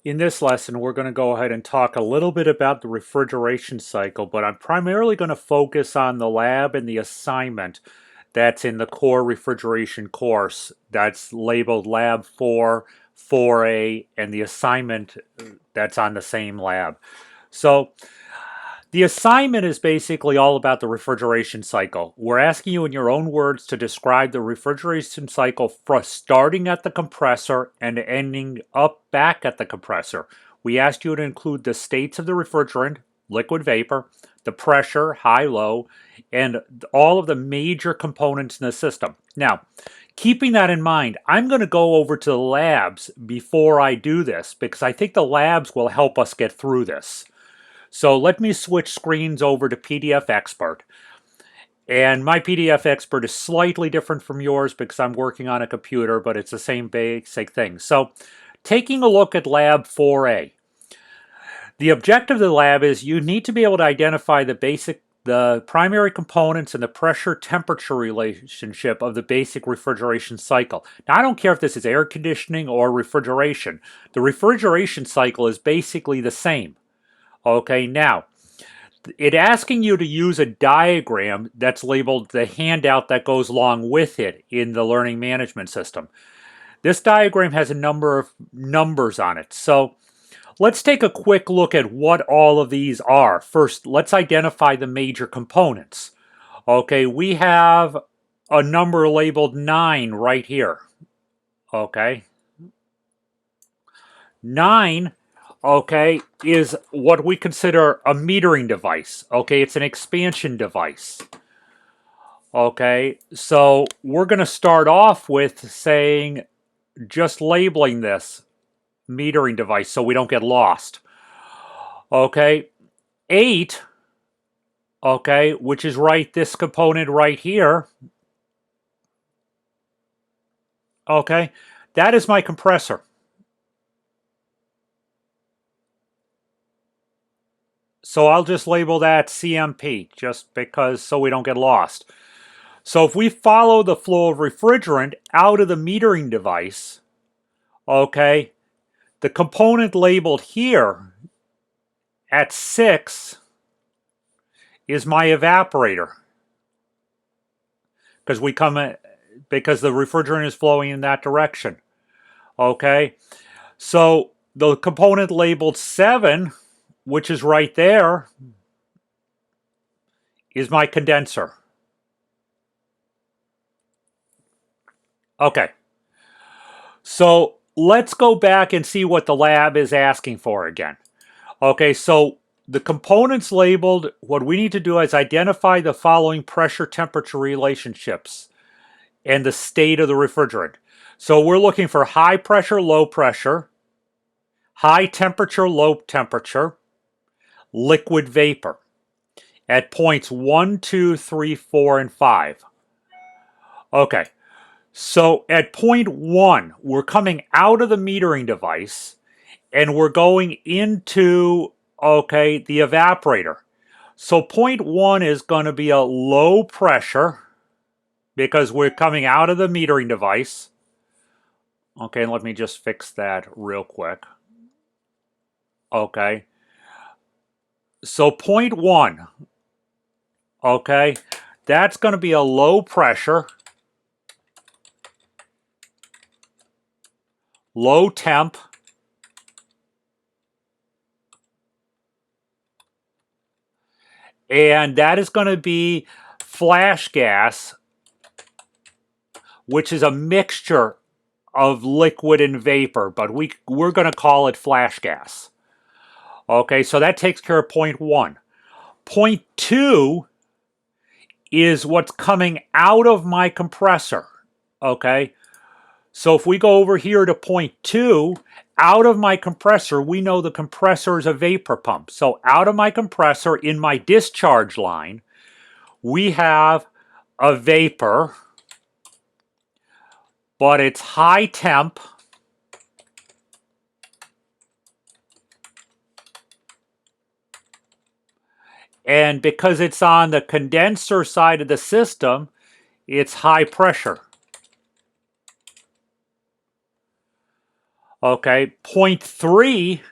In this lesson, we're going to go ahead and talk a little bit about the refrigeration cycle, but I'm primarily going to focus on the lab and the assignment that's in the core refrigeration course that's labeled Lab 4, 4A, and the assignment that's on the same lab. So the assignment is basically all about the refrigeration cycle. We're asking you in your own words to describe the refrigeration cycle for starting at the compressor and ending up back at the compressor. We asked you to include the states of the refrigerant, liquid vapor, the pressure, high, low, and all of the major components in the system. Now, keeping that in mind, I'm going to go over to the labs before I do this because I think the labs will help us get through this. So let me switch screens over to PDF Expert. And my PDF Expert is slightly different from yours because I'm working on a computer, but it's the same basic thing. So taking a look at Lab 4A. The objective of the lab is you need to be able to identify the primary components and the pressure-temperature relationship of the basic refrigeration cycle. Now, I don't care if this is air conditioning or refrigeration. The refrigeration cycle is basically the same. Okay, now, it's asking you to use a diagram that's labeled the handout that goes along with it in the learning management system. This diagram has a number of numbers on it. So let's take a quick look at what all of these are. First, let's identify the major components. Okay, we have a number labeled 9 right here. Okay. 9 is what we consider a metering device. Okay, it's an expansion device. Okay, so we're going to start off with saying, just labeling this metering device so we don't get lost. Okay, 8, which is this component right here. Okay, that is my compressor. So I'll just label that CMP, just because, so we don't get lost. So if we follow the flow of refrigerant out of the metering device, the component labeled here at 6 is my evaporator. Because the refrigerant is flowing in that direction. Okay, so the component labeled 7, which is right there, is my condenser. Okay, so let's go back and see what the lab is asking for again. Okay, so the components labeled, what we need to do is identify the following pressure-temperature relationships and the state of the refrigerant. So we're looking for high pressure, low pressure, high temperature, low temperature, liquid vapor at points 1, 2, 3, 4, and 5. Okay, so at point 1, we're coming out of the metering device and we're going into, the evaporator. So point 1 is going to be a low pressure because we're coming out of the metering device. Okay, let me just fix that real quick. Okay. So point 1, that's going to be a low pressure, low temp, and that is going to be flash gas, which is a mixture of liquid and vapor, but we're going to call it flash gas. Okay, so that takes care of point 1. Point 2 is what's coming out of my compressor. Okay, so if we go over here to point 2, out of my compressor, we know the compressor is a vapor pump. So out of my compressor, in my discharge line, we have a vapor, but it's high temp, and because it's on the condenser side of the system, it's high pressure. Okay, point 3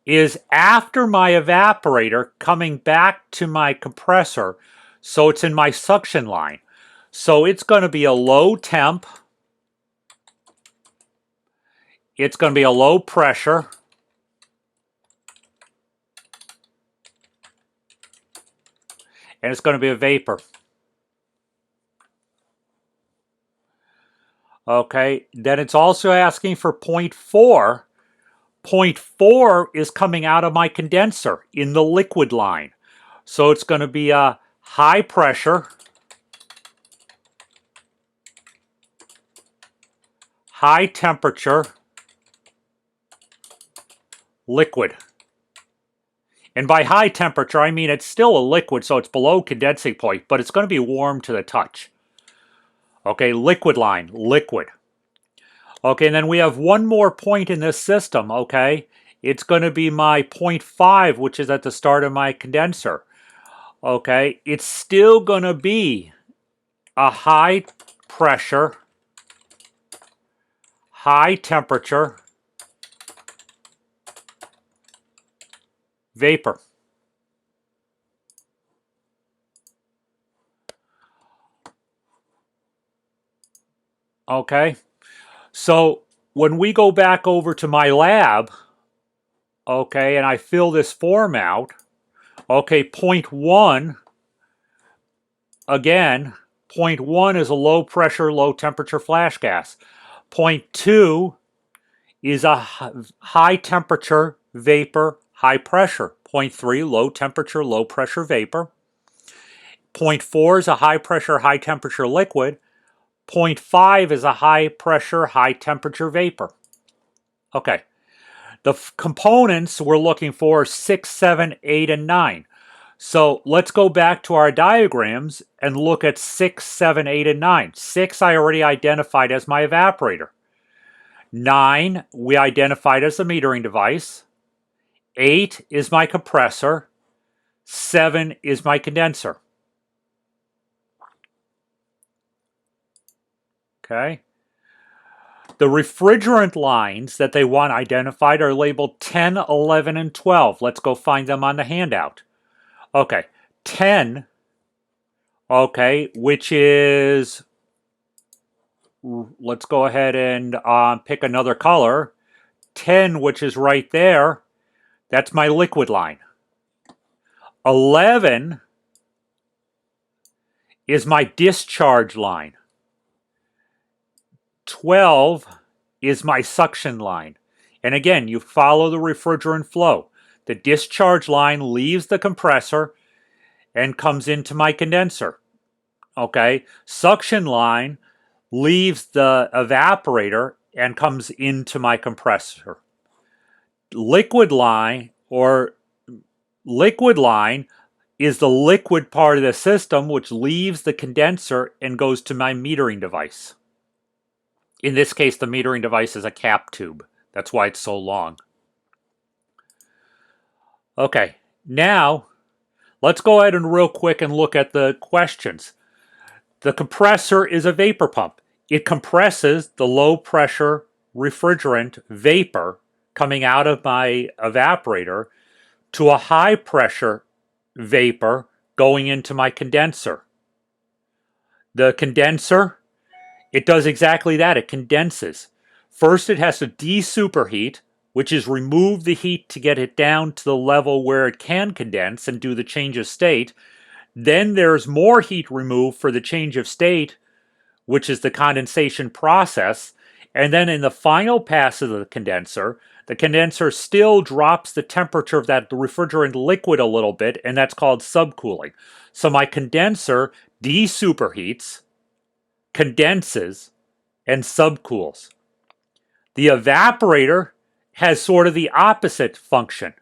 is after my evaporator coming back to my compressor, so it's in my suction line. So it's going to be a low temp, it's going to be a low pressure, and it's going to be a vapor. Okay, then it's also asking for point 4. Point 4 is coming out of my condenser in the liquid line. So it's going to be a high pressure, high temperature liquid. And by high temperature, I mean it's still a liquid, so it's below condensing point, but it's going to be warm to the touch. Okay, liquid line, liquid. Okay, and then we have one more point in this system, okay? It's going to be my point 5, which is at the start of my condenser. Okay, it's still going to be a high pressure, high temperature vapor. Okay, so when we go back over to my lab, okay, and I fill this form out, okay, point 1, again, point 1 is a low pressure, low temperature flash gas. Point 2 is a high temperature vapor, high pressure. Point 3, low temperature, low pressure vapor. Point 4 is a high pressure, high temperature liquid. Point 5 is a high pressure, high temperature vapor. Okay. The components we're looking for are 6, 7, 8, and 9. So let's go back to our diagrams and look at 6, 7, 8, and 9. 6 I already identified as my evaporator. 9 we identified as the metering device. 8 is my compressor. 7 is my condenser. Okay. The refrigerant lines that they want identified are labeled 10, 11, and 12. Let's go find them on the handout. Okay, 10, okay, which is, let's go ahead and pick another color. 10, which is right there, that's my liquid line. 11 is my discharge line. 12 is my suction line. And again, you follow the refrigerant flow. The discharge line leaves the compressor and comes into my condenser. Okay, suction line leaves the evaporator and comes into my compressor. Liquid line is the liquid part of the system which leaves the condenser and goes to my metering device. In this case, the metering device is a cap tube. That's why it's so long. Okay, now let's go ahead and real quick and look at the questions. The compressor is a vapor pump. It compresses the low pressure refrigerant vapor coming out of my evaporator to a high pressure vapor going into my condenser. The condenser, it does exactly that. It condenses. First, it has to de-superheat, which is remove the heat to get it down to the level where it can condense and do the change of state. Then there's more heat removed for the change of state, which is the condensation process. And then in the final pass of the condenser still drops the temperature of that refrigerant liquid a little bit, and that's called subcooling. So my condenser de-superheats, condenses, and subcools. The evaporator has sort of the opposite function.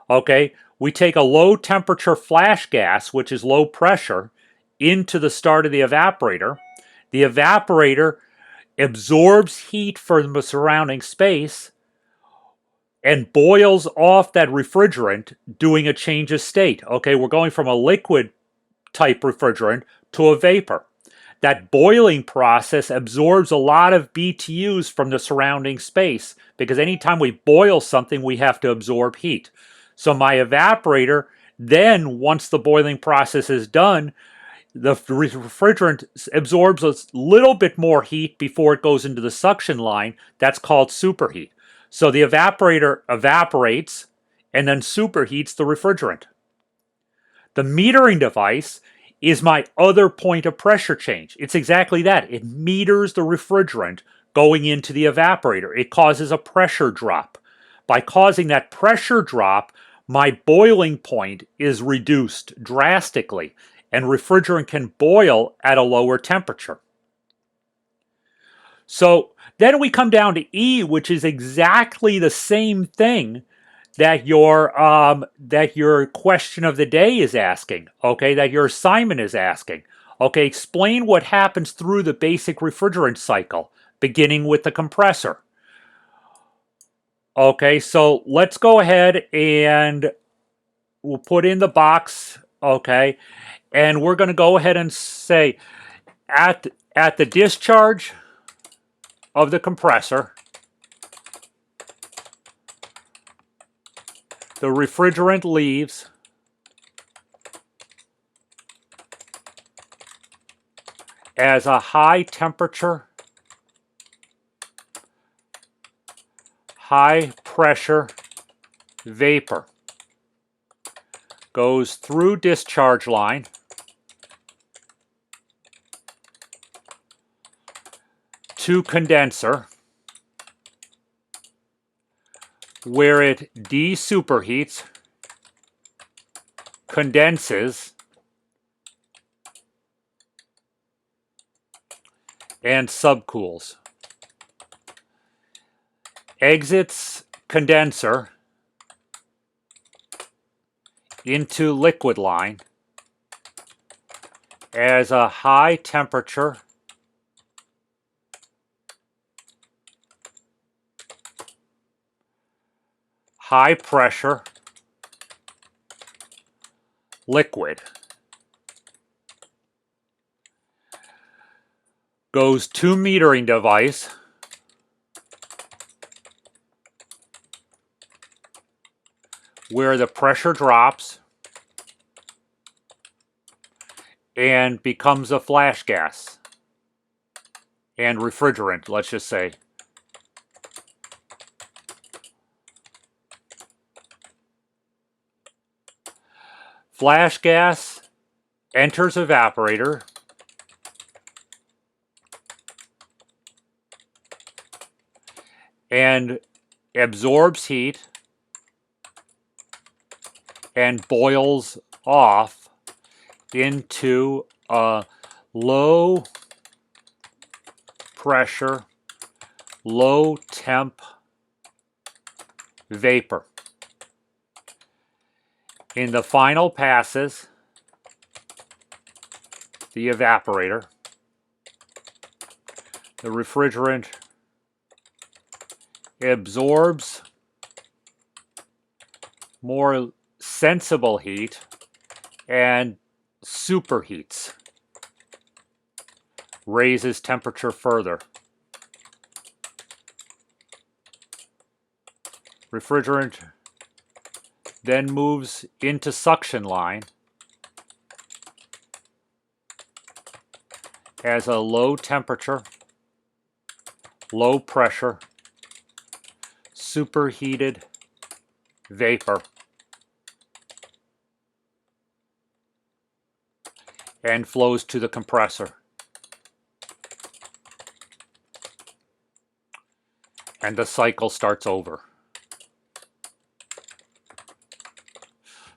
Okay, we take a low temperature flash gas, which is low pressure, into the start of the evaporator. The evaporator absorbs heat from the surrounding space and boils off that refrigerant, doing a change of state. Okay, we're going from a liquid type refrigerant to a vapor. that boiling process absorbs a lot of BTUs from the surrounding space, because anytime we boil something, we have to absorb heat. So my evaporator then, once the boiling process is done, the refrigerant absorbs a little bit more heat before it goes into the suction line. That's called superheat. So the evaporator evaporates and then superheats the refrigerant. The metering device is my other point of pressure change. It's exactly that. It meters the refrigerant going into the evaporator. It causes a pressure drop. By causing that pressure drop, my boiling point is reduced drastically, and refrigerant can boil at a lower temperature. So then we come down to E, which is exactly the same thing that your question of the day is asking, okay, that your assignment is asking. Okay, explain what happens through the basic refrigerant cycle, beginning with the compressor. Okay, so let's go ahead and we'll put in the box, okay, and we're going to go ahead and say at the discharge of the compressor, the refrigerant leaves as a high temperature, high pressure vapor. Goes through discharge line to condenser, where it desuperheats, condenses, and subcools. Exits condenser into liquid line as a high temperature, high pressure liquid. Goes to metering device, where the pressure drops and becomes a flash gas and refrigerant, let's just say. Flash gas enters evaporator, and absorbs heat and boils off into a low pressure, low temp vapor. In the final passes, the evaporator, the refrigerant absorbs more sensible heat and superheats, raises temperature further. Refrigerant then moves into suction line as a low temperature, low pressure, superheated vapor, and flows to the compressor. And the cycle starts over.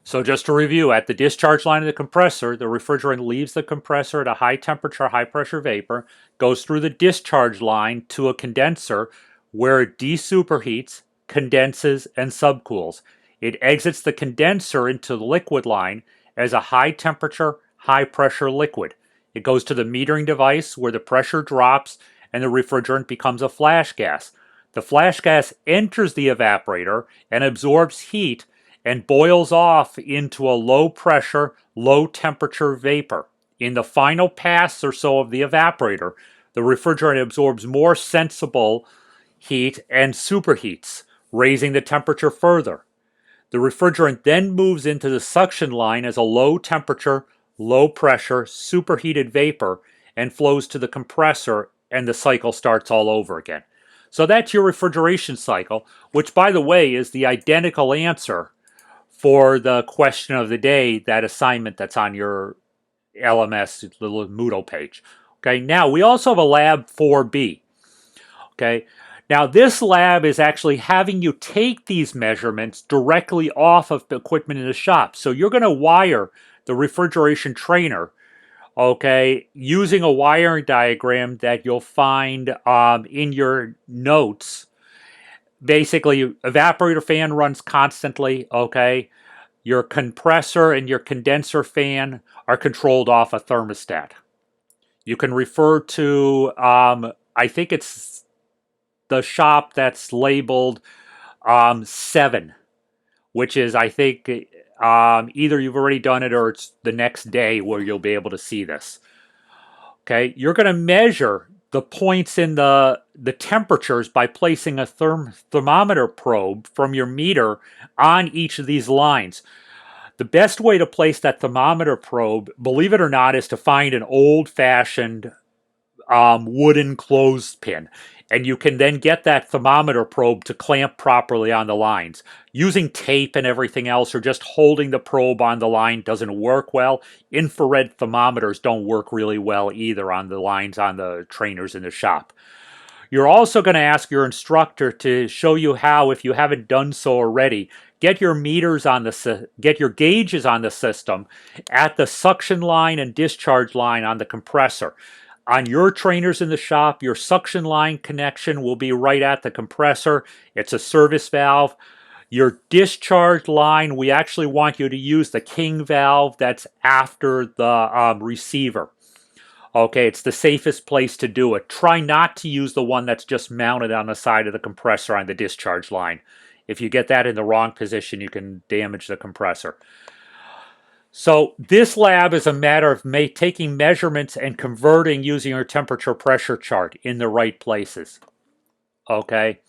So just to review, at the discharge line of the compressor, the refrigerant leaves the compressor at a high temperature, high pressure vapor, goes through the discharge line to a condenser where it desuperheats, condenses, and subcools. It exits the condenser into the liquid line as a high temperature, high pressure liquid. It goes to the metering device where the pressure drops and the refrigerant becomes a flash gas. The flash gas enters the evaporator and absorbs heat and boils off into a low pressure, low temperature vapor In the final pass or so of the evaporator, the refrigerant absorbs more sensible heat and superheats, raising the temperature further. The refrigerant then moves into the suction line as a low temperature, low pressure, superheated vapor and flows to the compressor, and the cycle starts all over again. So that's your refrigeration cycle, which, by the way, is the identical answer for the question of the day, that assignment that's on your LMS little Moodle page. Okay, now we also have a Lab 4B. Okay, now this lab is actually having you take these measurements directly off of the equipment in the shop. So you're going to wire the refrigeration trainer, okay, using a wiring diagram that you'll find in your notes. Basically, evaporator fan runs constantly, okay? Your compressor and your condenser fan are controlled off a thermostat. You can refer to, I think it's the shop that's labeled 7, which is, I think, either you've already done it or it's the next day where you'll be able to see this. Okay, you're going to measure the points in the temperatures by placing a thermometer probe from your meter on each of these lines. The best way to place that thermometer probe, believe it or not, is to find an old-fashioned wooden clothespin. And you can then get that thermometer probe to clamp properly on the lines. Using tape and everything else, or just holding the probe on the line, doesn't work well. Infrared thermometers don't work really well either on the lines on the trainers in the shop. You're also going to ask your instructor to show you how, if you haven't done so already, get your gauges on the system at the suction line and discharge line on the compressor. On your trainers in the shop, your suction line connection will be right at the compressor. It's a service valve. Your discharge line, we actually want you to use the king valve that's after the receiver. Okay, it's the safest place to do it. Try not to use the one that's just mounted on the side of the compressor on the discharge line. If you get that in the wrong position, you can damage the compressor. So this lab is a matter of taking measurements and converting using your temperature pressure chart in the right places. Okay.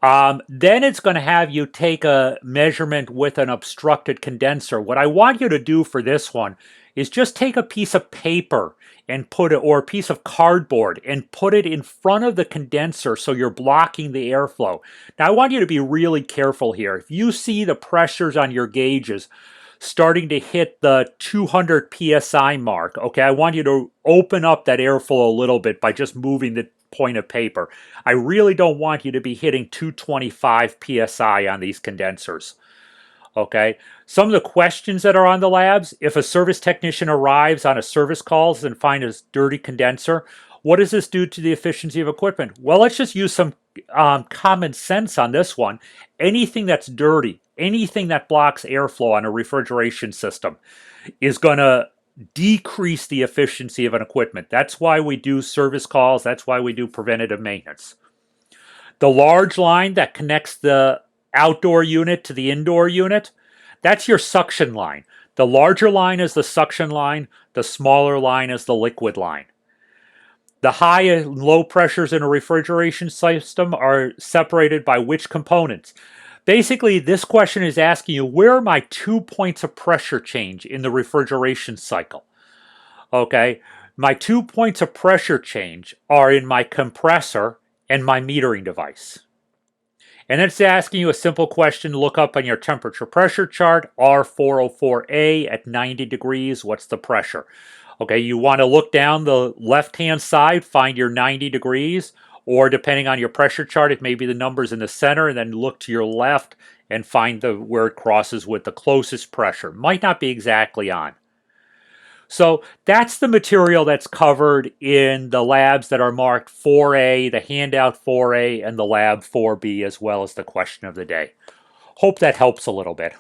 Then it's going to have you take a measurement with an obstructed condenser. What I want you to do for this one is just take a piece of paper and put it, or a piece of cardboard, and put it in front of the condenser so you're blocking the airflow. Now I want you to be really careful here. If you see the pressures on your gauges starting to hit the 200 psi mark, okay, I want you to open up that airflow a little bit by just moving the point of paper. I really don't want you to be hitting 225 psi on these condensers. Okay, some of the questions that are on the labs: if a service technician arrives on a service calls and finds a dirty condenser, what does this do to the efficiency of equipment? Well, let's just use some common sense on this one. Anything that's dirty, anything that blocks airflow on a refrigeration system is going to decrease the efficiency of an equipment. That's why we do service calls. That's why we do preventative maintenance. The large line that connects the outdoor unit to the indoor unit, that's your suction line. The larger line is the suction line. The smaller line is the liquid line. The high and low pressures in a refrigeration system are separated by which components? Basically, this question is asking you, where are my 2 points of pressure change in the refrigeration cycle? Okay, my 2 points of pressure change are in my compressor and my metering device. And it's asking you a simple question to look up on your temperature pressure chart, R404A at 90 degrees, what's the pressure? Okay, you want to look down the left-hand side, find your 90 degrees, or depending on your pressure chart, it may be the numbers in the center, and then look to your left and find where it crosses with the closest pressure. Might not be exactly on. So that's the material that's covered in the labs that are marked 4A, the handout 4A, and the Lab 4B, as well as the question of the day. Hope that helps a little bit.